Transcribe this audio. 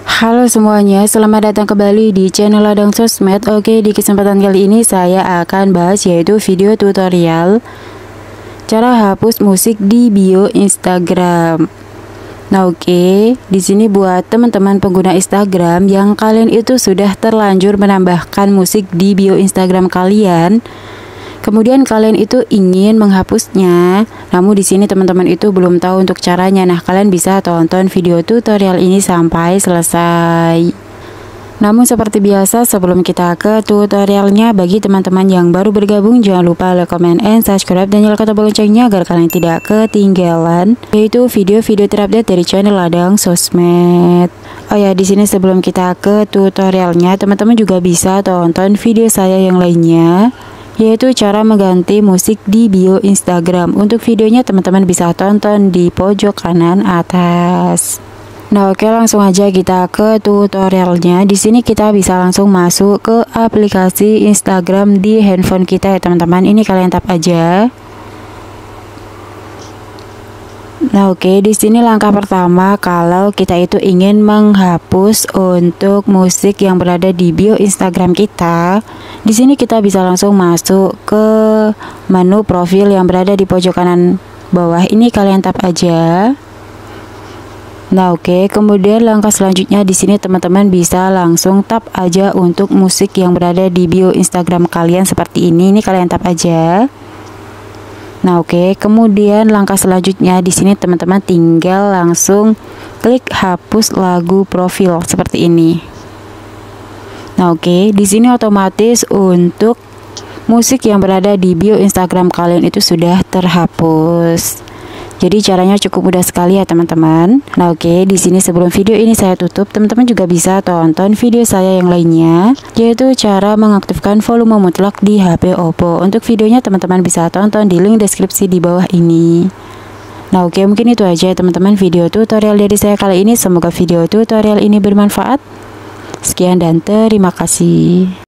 Halo semuanya, selamat datang kembali di channel Ladang Sosmed. Oke, di kesempatan kali ini saya akan bahas yaitu video tutorial cara hapus musik di bio Instagram. Nah, oke, di sini buat teman-teman pengguna Instagram yang kalian itu sudah terlanjur menambahkan musik di bio Instagram kalian. Kemudian kalian itu ingin menghapusnya, namun di sini teman-teman itu belum tahu untuk caranya. Nah, kalian bisa tonton video tutorial ini sampai selesai. Namun seperti biasa, sebelum kita ke tutorialnya, bagi teman-teman yang baru bergabung, jangan lupa like, comment, and subscribe, dan nyalakan tombol loncengnya agar kalian tidak ketinggalan yaitu video-video terupdate dari channel Ladang Sosmed. Oh ya, di sini sebelum kita ke tutorialnya, teman-teman juga bisa tonton video saya yang lainnya, yaitu cara mengganti musik di bio Instagram. Untuk videonya teman-teman bisa tonton di pojok kanan atas. Nah, oke, langsung aja kita ke tutorialnya. Di sini kita bisa langsung masuk ke aplikasi Instagram di handphone kita ya teman-teman. Ini kalian tap aja. Nah, oke, di sini langkah pertama kalau kita itu ingin menghapus untuk musik yang berada di bio Instagram kita. Di sini kita bisa langsung masuk ke menu profil yang berada di pojok kanan bawah. Ini kalian tap aja. Nah, oke, kemudian langkah selanjutnya di sini teman-teman bisa langsung tap aja untuk musik yang berada di bio Instagram kalian seperti ini. Ini kalian tap aja. Nah, oke, kemudian langkah selanjutnya di sini teman-teman tinggal langsung klik hapus lagu profil seperti ini. Nah, oke, di sini otomatis untuk musik yang berada di bio Instagram kalian itu sudah terhapus. Jadi caranya cukup mudah sekali ya teman-teman. Nah, oke, di sini sebelum video ini saya tutup, teman-teman juga bisa tonton video saya yang lainnya, yaitu cara mengaktifkan volume mutlak di HP Oppo. Untuk videonya teman-teman bisa tonton di link deskripsi di bawah ini. Nah, oke, mungkin itu aja teman-teman video tutorial dari saya kali ini. Semoga video tutorial ini bermanfaat. Sekian dan terima kasih.